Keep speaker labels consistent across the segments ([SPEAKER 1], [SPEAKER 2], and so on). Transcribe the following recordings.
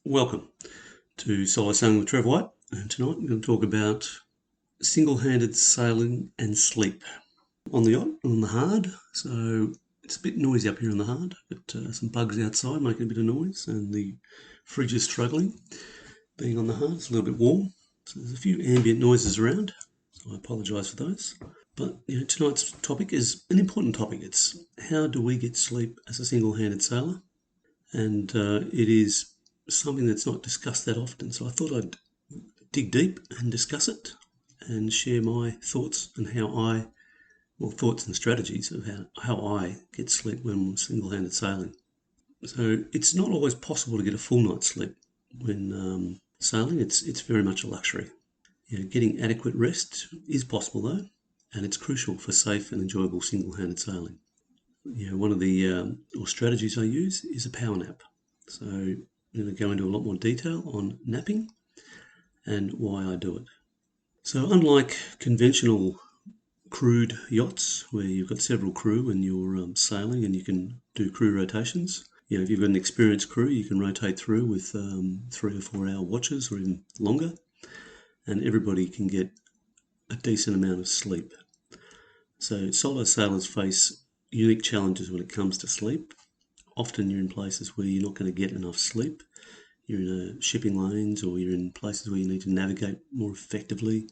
[SPEAKER 1] Welcome to Solo Sailing with Trevor White, and tonight I'm going to talk about single-handed sailing and sleep. On the yacht, on the hard, so it's a bit noisy up here on the hard. Got some bugs outside making a bit of noise, and the fridge is struggling. Being on the hard, it's a little bit warm, so there's a few ambient noises around, so I apologise for those. But tonight's topic is an important topic. It's how do we get sleep as a single-handed sailor? And it is something that's not discussed that often, so I thought I'd dig deep and discuss it and share my thoughts and thoughts and strategies of how I get sleep when I'm single-handed sailing. So it's not always possible to get a full night's sleep when sailing. It's very much a luxury. Getting adequate rest is possible though, and it's crucial for safe and enjoyable single-handed sailing. One of the strategies I use is a power nap. So I'm going to go into a lot more detail on napping and why I do it. So unlike conventional crewed yachts where you've got several crew and you're sailing and you can do crew rotations, if you've got an experienced crew, you can rotate through with 3 or 4 hour watches or even longer, and everybody can get a decent amount of sleep. So solo sailors face unique challenges when it comes to sleep. Often you're in places where you're not going to get enough sleep. You're in shipping lanes, or you're in places where you need to navigate more effectively,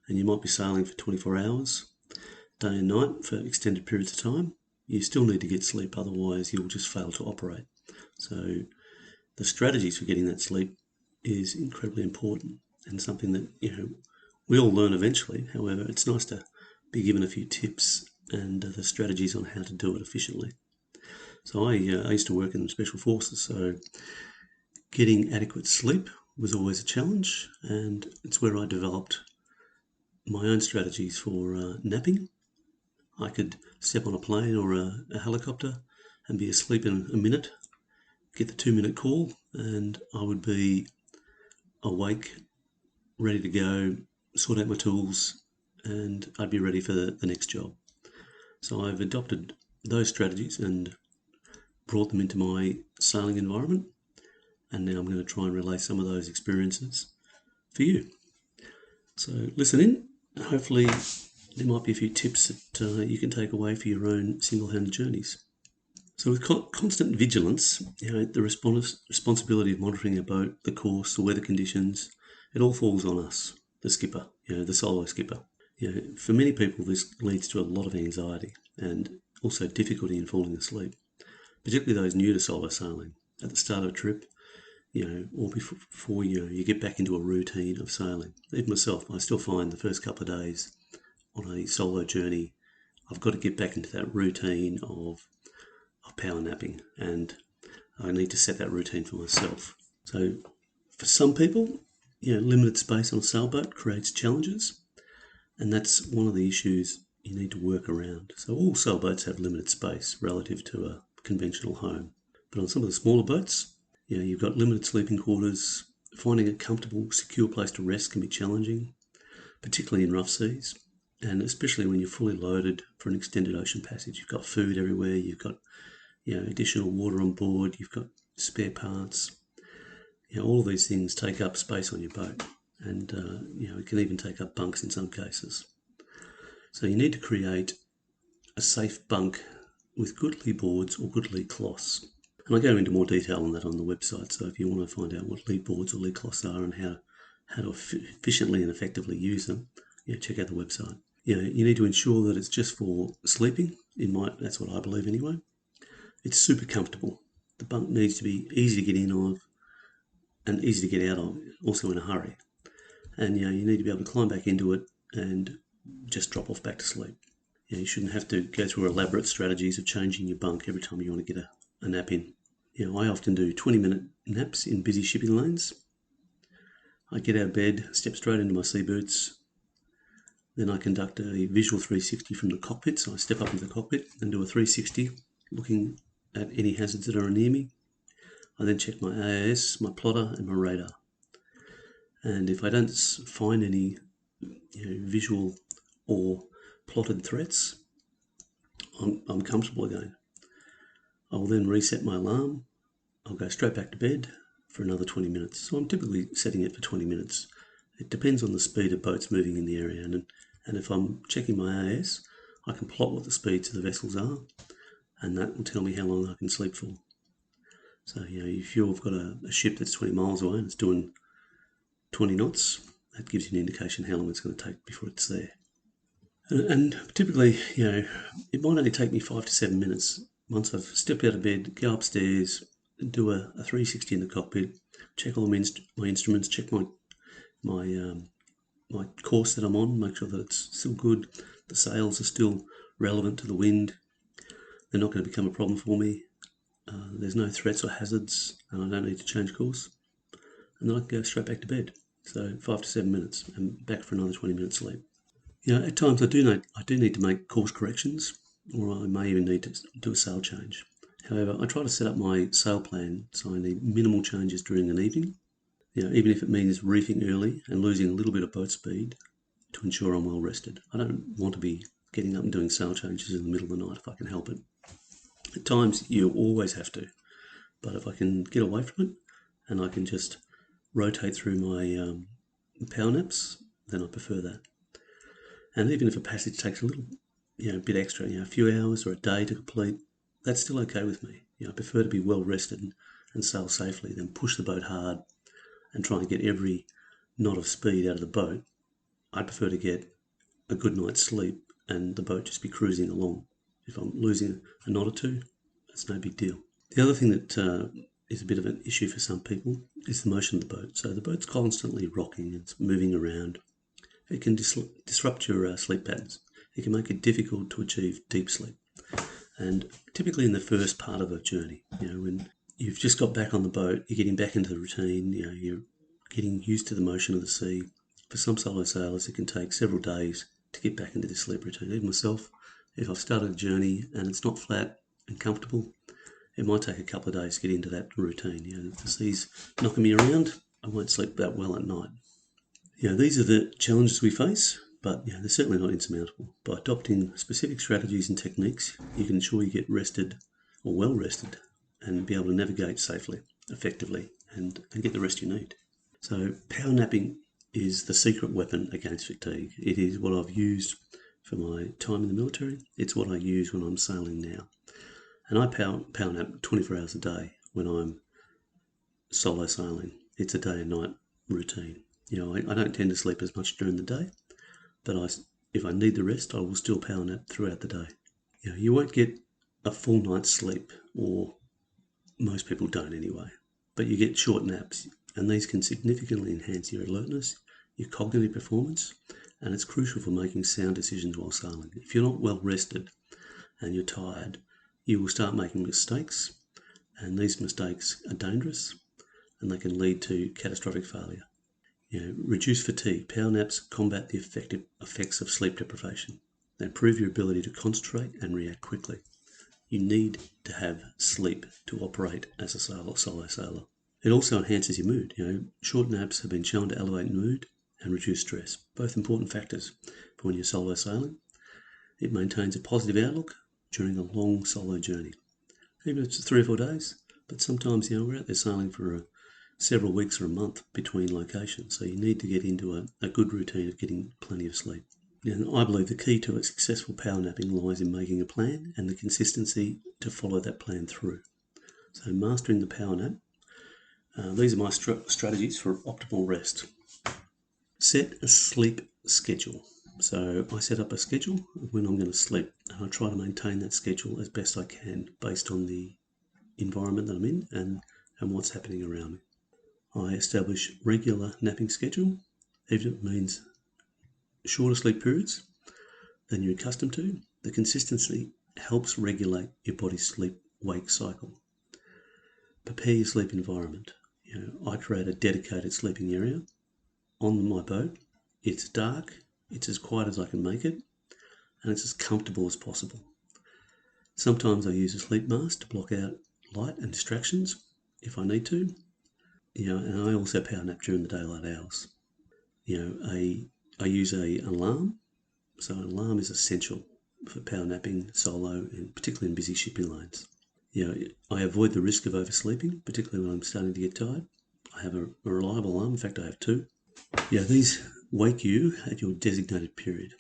[SPEAKER 1] and you might be sailing for 24 hours, day and night, for extended periods of time. You still need to get sleep, otherwise you'll just fail to operate. So the strategies for getting that sleep is incredibly important and something that we all learn eventually. However, it's nice to be given a few tips and the strategies on how to do it efficiently. So I used to work in the Special Forces, so getting adequate sleep was always a challenge, and it's where I developed my own strategies for napping. I could step on a plane or a helicopter and be asleep in a minute, get the 2-minute call, and I would be awake, ready to go, sort out my tools, and I'd be ready for the next job. So I've adopted those strategies and brought them into my sailing environment, and now I'm going to try and relay some of those experiences for you. So listen in. Hopefully there might be a few tips that you can take away for your own single-handed journeys. So with constant vigilance, the responsibility of monitoring a boat, the course, the weather conditions, it all falls on us, the skipper, the solo skipper. For many people this leads to a lot of anxiety and also difficulty in falling asleep, particularly those new to solo sailing at the start of a trip, or before you get back into a routine of sailing. Even myself, I still find the first couple of days on a solo journey, I've got to get back into that routine of power napping, and I need to set that routine for myself. So for some people, limited space on a sailboat creates challenges, and that's one of the issues you need to work around. So all sailboats have limited space relative to a conventional home, but on some of the smaller boats, you've got limited sleeping quarters. Finding a comfortable, secure place to rest can be challenging, particularly in rough seas, and especially when you're fully loaded for an extended ocean passage. You've got food everywhere, you've got additional water on board, you've got spare parts. All of these things take up space on your boat, and it can even take up bunks in some cases. So you need to create a safe bunk with good lee boards or good lee cloths. And I go into more detail on that on the website, so if you want to find out what lee boards or lee cloths are and how to efficiently and effectively use them, check out the website. You need to ensure that it's just for sleeping. That's what I believe anyway. It's super comfortable. The bunk needs to be easy to get in of and easy to get out of, also in a hurry. And you need to be able to climb back into it and just drop off back to sleep. You shouldn't have to go through elaborate strategies of changing your bunk every time you want to get a nap in. I often do 20-minute naps in busy shipping lanes. I get out of bed, step straight into my sea boots. Then I conduct a visual 360 from the cockpit. So I step up into the cockpit and do a 360, looking at any hazards that are near me. I then check my AIS, my plotter, and my radar. And if I don't find any visual or plotted threats, I'm comfortable again. I will then reset my alarm. I'll go straight back to bed, for another 20 minutes. So I'm typically setting it for 20 minutes. It depends on the speed of boats moving in the area, and if I'm checking my AS, I can plot what the speeds of the vessels are, and that will tell me how long I can sleep for. So, if you've got a ship that's 20 miles away and it's doing 20 knots, that gives you an indication how long it's going to take before it's there. And typically, it might only take me 5 to 7 minutes once I've stepped out of bed, go upstairs, do a 360 in the cockpit, check all my instruments, check my course that I'm on, make sure that it's still good, the sails are still relevant to the wind, they're not going to become a problem for me, there's no threats or hazards, and I don't need to change course, and then I can go straight back to bed. So 5 to 7 minutes and back for another 20 minutes sleep. At times I do need to make course corrections, or I may even need to do a sail change. However, I try to set up my sail plan so I need minimal changes during an evening, even if it means reefing early and losing a little bit of boat speed to ensure I'm well rested. I don't want to be getting up and doing sail changes in the middle of the night if I can help it. At times you always have to, but if I can get away from it and I can just rotate through my power naps, then I prefer that. And even if a passage takes a little, bit extra, a few hours or a day to complete, that's still okay with me. I prefer to be well rested and sail safely than push the boat hard and try and get every knot of speed out of the boat. I'd prefer to get a good night's sleep and the boat just be cruising along. If I'm losing a knot or two, that's no big deal. The other thing that is a bit of an issue for some people is the motion of the boat. So the boat's constantly rocking, it's moving around. It can disrupt your sleep patterns. It can make it difficult to achieve deep sleep. And typically in the first part of a journey, when you've just got back on the boat, you're getting back into the routine, you're getting used to the motion of the sea. For some solo sailors, it can take several days to get back into the sleep routine. Even myself, if I've started a journey and it's not flat and comfortable, it might take a couple of days to get into that routine. If the sea's knocking me around, I won't sleep that well at night. These are the challenges we face, but they're certainly not insurmountable. By adopting specific strategies and techniques, you can ensure you get rested or well rested and be able to navigate safely, effectively, and get the rest you need. So power napping is the secret weapon against fatigue. It is what I've used for my time in the military. It's what I use when I'm sailing now. And I power nap 24 hours a day when I'm solo sailing. It's a day and night routine. I don't tend to sleep as much during the day, but if I need the rest, I will still power nap throughout the day. You won't get a full night's sleep, or most people don't anyway, but you get short naps, and these can significantly enhance your alertness, your cognitive performance, and it's crucial for making sound decisions while sailing. If you're not well rested and you're tired, you will start making mistakes, and these mistakes are dangerous, and they can lead to catastrophic failure. Reduce fatigue. Power naps combat the effects of sleep deprivation. They improve your ability to concentrate and react quickly. You need to have sleep to operate as a solo sailor. It also enhances your mood. Short naps have been shown to elevate mood and reduce stress, both important factors for when you're solo sailing. It maintains a positive outlook during a long solo journey, even if it's 3 or 4 days. But sometimes, we're out there sailing for several weeks or a month between locations, so you need to get into a good routine of getting plenty of sleep. And I believe the key to a successful power napping lies in making a plan and the consistency to follow that plan through. So mastering the power nap. These are my strategies for optimal rest. Set a sleep schedule. So I set up a schedule of when I'm going to sleep, and I try to maintain that schedule as best I can based on the environment that I'm in and what's happening around me. I establish regular napping schedule, even if it means shorter sleep periods than you're accustomed to. The consistency helps regulate your body's sleep-wake cycle. Prepare your sleep environment. I create a dedicated sleeping area on my boat. It's dark, it's as quiet as I can make it, and it's as comfortable as possible. Sometimes I use a sleep mask to block out light and distractions if I need to. And I also power nap during the daylight hours. I use an alarm. So an alarm is essential for power napping solo, and particularly in busy shipping lanes. I avoid the risk of oversleeping, particularly when I'm starting to get tired. I have a reliable alarm. In fact, I have two. Yeah, these wake you at your designated period.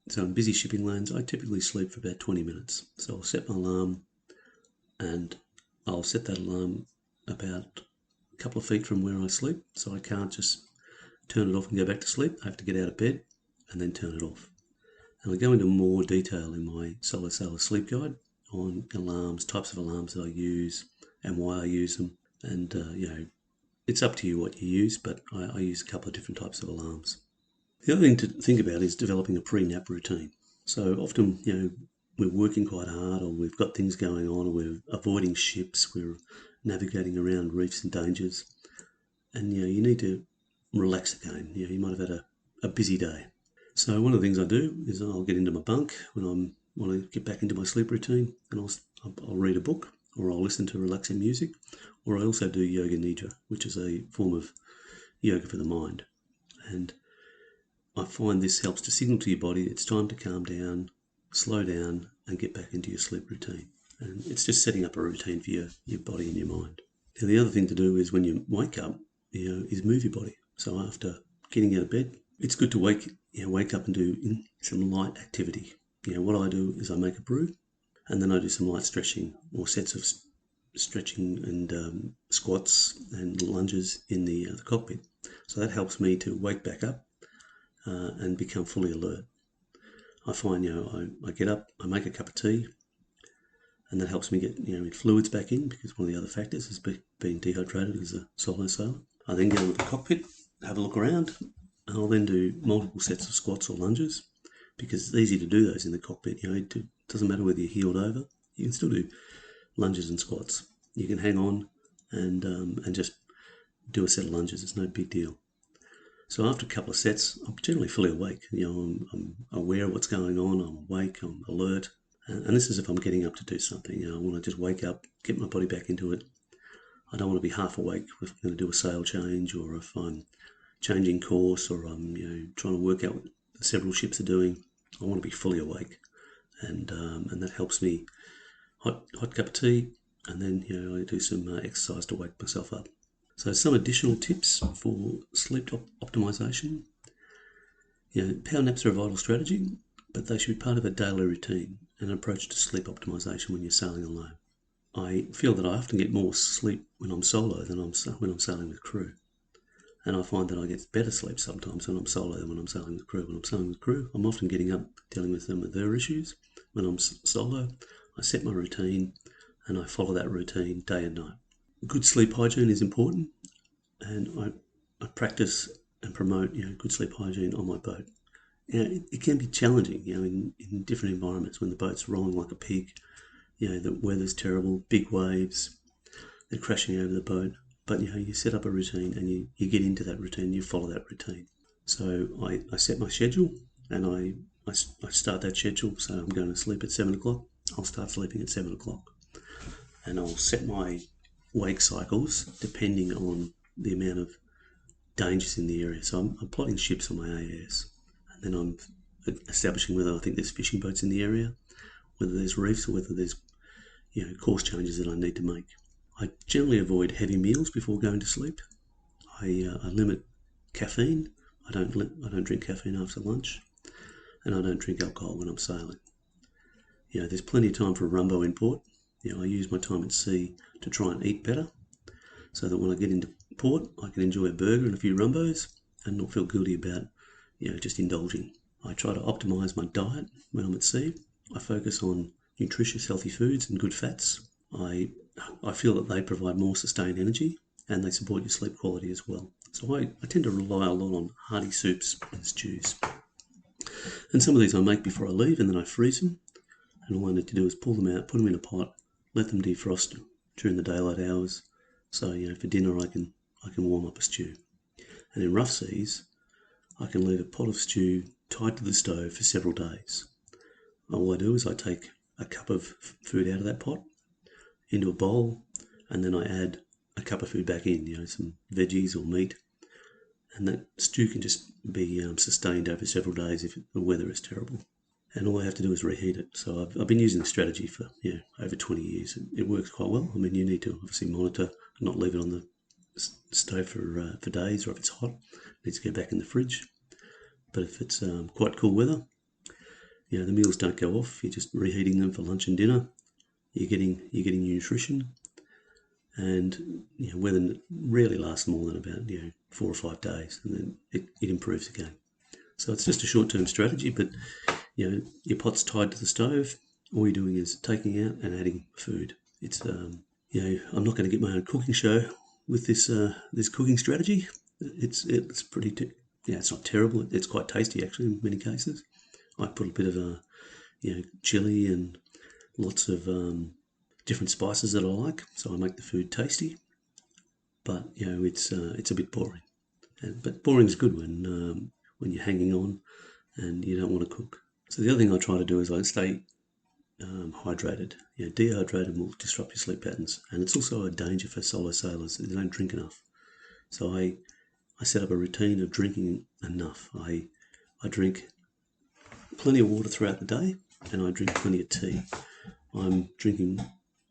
[SPEAKER 1] So in busy shipping lanes, I typically sleep for about 20 minutes. So I'll set my alarm, and I'll set that alarm about a couple of feet from where I sleep. So I can't just turn it off and go back to sleep. I have to get out of bed and then turn it off. And I go into more detail in my Solar Sailor Sleep Guide on alarms, types of alarms that I use and why I use them. And, it's up to you what you use, but I use a couple of different types of alarms. The other thing to think about is developing a pre-nap routine. So often, we're working quite hard, or we've got things going on, or we're avoiding ships, we're navigating around reefs and dangers, and you need to relax again. You might have had a busy day. So one of the things I do is I'll get into my bunk when I want to get back into my sleep routine, and I'll read a book, or I'll listen to relaxing music, or I also do yoga nidra, which is a form of yoga for the mind. And I find this helps to signal to your body it's time to calm down, slow down, and get back into your sleep routine. And it's just setting up a routine for your body and your mind. Now, the other thing to do is when you wake up, is move your body. So after getting out of bed, it's good to wake up and do some light activity. What I do is I make a brew, and then I do some light stretching or sets of stretching and squats and lunges in the cockpit. So that helps me to wake back up and become fully alert. I find, I get up, I make a cup of tea, and that helps me get, fluids back in, because one of the other factors is being dehydrated as a solo sailor. I then get into the cockpit, have a look around, and I'll then do multiple sets of squats or lunges, because it's easy to do those in the cockpit. It doesn't matter whether you're heeled over, you can still do lunges and squats. You can hang on and just do a set of lunges. It's no big deal. So after a couple of sets, I'm generally fully awake. I'm aware of what's going on. I'm awake. I'm alert. And this is if I'm getting up to do something. I want to just wake up, get my body back into it. I don't want to be half awake if I'm going to do a sail change, or if I'm changing course, or I'm trying to work out what several ships are doing. I want to be fully awake, and that helps me. Hot cup of tea, and then I do some exercise to wake myself up. So some additional tips for sleep optimization. Power naps are a vital strategy, but they should be part of a daily routine and an approach to sleep optimization when you're sailing alone. I feel that I often get more sleep when I'm solo than when I'm sailing with crew. And I find that I get better sleep sometimes when I'm solo than when I'm sailing with crew. When I'm sailing with crew, I'm often getting up, dealing with them with their issues. When I'm solo, I set my routine and I follow that routine day and night. Good sleep hygiene is important, and I practice and promote good sleep hygiene on my boat. It can be challenging in different environments when the boat's rolling like a pig. The weather's terrible, big waves, they're crashing over the boat. But you set up a routine and you get into that routine, you follow that routine. So I set my schedule, and I start that schedule. So I'm going to sleep at 7 o'clock. I'll start sleeping at 7 o'clock. And I'll set my wake cycles depending on the amount of dangers in the area. So I'm plotting ships on my AS, and then I'm establishing whether I think there's fishing boats in the area, whether there's reefs, or whether there's course changes that I need to make. I generally avoid heavy meals before going to sleep. I limit caffeine. I don't drink caffeine after lunch, and I don't drink alcohol when I'm sailing. There's plenty of time for a rumbo in port. I use my time at sea to try and eat better, so that when I get into port, I can enjoy a burger and a few rumbos and not feel guilty about, just indulging. I try to optimise my diet when I'm at sea. I focus on nutritious, healthy foods and good fats. I feel that they provide more sustained energy, and they support your sleep quality as well. So I tend to rely a lot on hearty soups and stews. And some of these I make before I leave, and then I freeze them. And all I need to do is pull them out, put them in a pot, let them defrost during the daylight hours. So for dinner I can warm up a stew. And in rough seas, I can leave a pot of stew tied to the stove for several days. All I do is I take a cup of food out of that pot into a bowl, and then I add a cup of food back in, some veggies or meat, and that stew can just be sustained over several days if the weather is terrible. And all I have to do is reheat it. So I've been using the strategy for over 20 years. It works quite well. I mean, you need to obviously monitor and not leave it on the stove for days, or if it's hot, it needs to go back in the fridge. But if it's quite cool weather, the meals don't go off. You're just reheating them for lunch and dinner. You're getting your nutrition, and weather rarely lasts more than about 4 or 5 days, and then it improves again. So it's just a short-term strategy, but your pot's tied to the stove. All you're doing is taking out and adding food. It's I'm not going to get my own cooking show with this cooking strategy. It's pretty it's not terrible. It's quite tasty actually in many cases. I put a bit of chili and lots of different spices that I like, so I make the food tasty. But it's a bit boring. But boring is good when you're hanging on and you don't want to cook. So the other thing I try to do is I stay hydrated. Dehydrated will disrupt your sleep patterns, and it's also a danger for solo sailors. They don't drink enough. So I set up a routine of drinking enough. I drink plenty of water throughout the day, and I drink plenty of tea. I'm drinking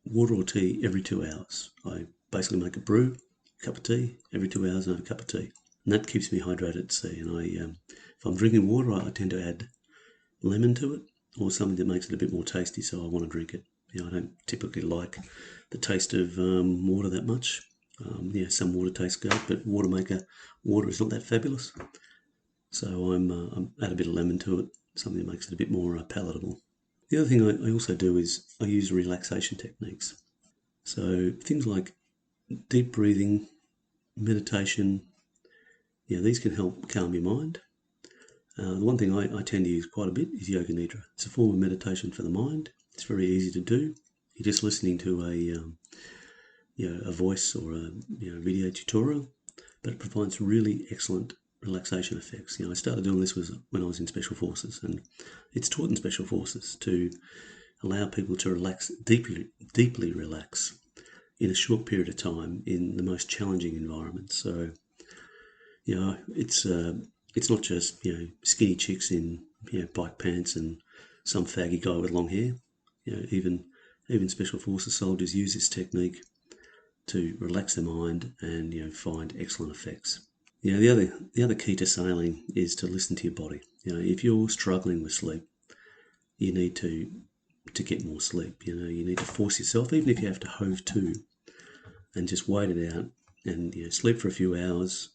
[SPEAKER 1] water or tea every 2 hours. I basically make a brew, a cup of tea, every 2 hours and have a cup of tea. And that keeps me hydrated at sea. And if I'm drinking water, I tend to add lemon to it, or something that makes it a bit more tasty, so I want to drink it. I don't typically like the taste of water that much. Some water tastes great, but water is not that fabulous. So I'm add a bit of lemon to it, something that makes it a bit more palatable. The other thing I also do is I use relaxation techniques. So things like deep breathing, meditation, these can help calm your mind. The one thing I tend to use quite a bit is yoga nidra. It's a form of meditation for the mind. It's very easy to do. You're just listening to a voice or a video tutorial, but it provides really excellent relaxation effects. I started doing this when I was in Special Forces, and it's taught in Special Forces to allow people to relax, deeply relax, in a short period of time in the most challenging environments. So, it's not just skinny chicks in bike pants and some faggy guy with long hair. Even Special Forces soldiers use this technique to relax their mind and find excellent effects. The other key to sailing is to listen to your body. If you're struggling with sleep, you need to get more sleep. You need to force yourself, even if you have to hove to, and just wait it out and sleep for a few hours.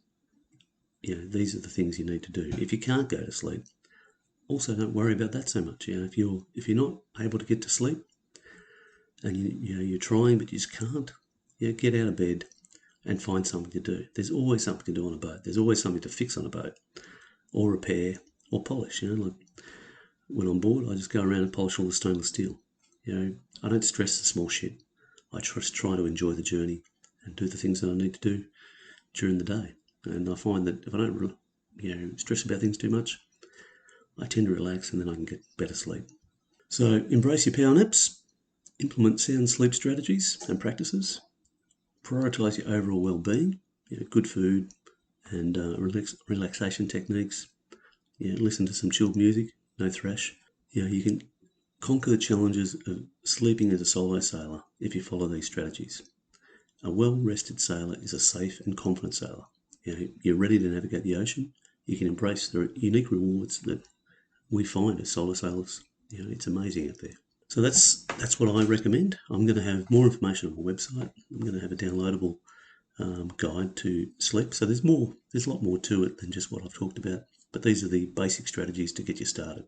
[SPEAKER 1] These are the things you need to do. If you can't go to sleep, also don't worry about that so much. If you're not able to get to sleep and you're trying but you just can't, get out of bed and find something to do. There's always something to do on a boat. There's always something to fix on a boat, or repair, or polish. Like when on board, I just go around and polish all the stainless steel. I don't stress the small shit. I just try to enjoy the journey and do the things that I need to do during the day. And I find that if I don't, stress about things too much, I tend to relax, and then I can get better sleep. So embrace your power naps, implement sound sleep strategies and practices, prioritise your overall well-being, good food and relaxation techniques. Listen to some chilled music, no thrash. You can conquer the challenges of sleeping as a solo sailor if you follow these strategies. A well-rested sailor is a safe and confident sailor. You're ready to navigate the ocean. You can embrace the unique rewards that we find as solo sailors. It's amazing out there. So that's what I recommend. I'm going to have more information on my website. I'm going to have a downloadable guide to sleep. So there's a lot more to it than just what I've talked about. But these are the basic strategies to get you started.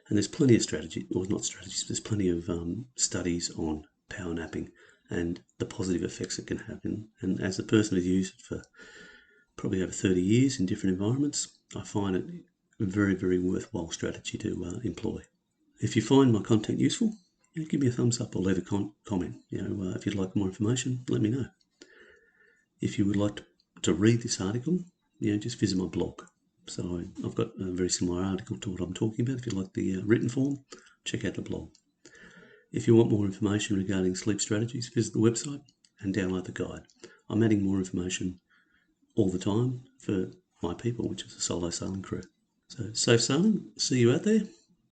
[SPEAKER 1] And there's plenty of there's plenty of studies on power napping and the positive effects it can have. And as a person who's used it for probably over 30 years in different environments, I find it a very, very worthwhile strategy to employ. If you find my content useful, give me a thumbs up or leave a comment. If you'd like more information, let me know. If you would like to read this article, just visit my blog. So I've got a very similar article to what I'm talking about. If you like the written form, check out the blog. If you want more information regarding sleep strategies, visit the website and download the guide. I'm adding more information all the time for my people, which is a solo sailing crew. So safe sailing. See you out there.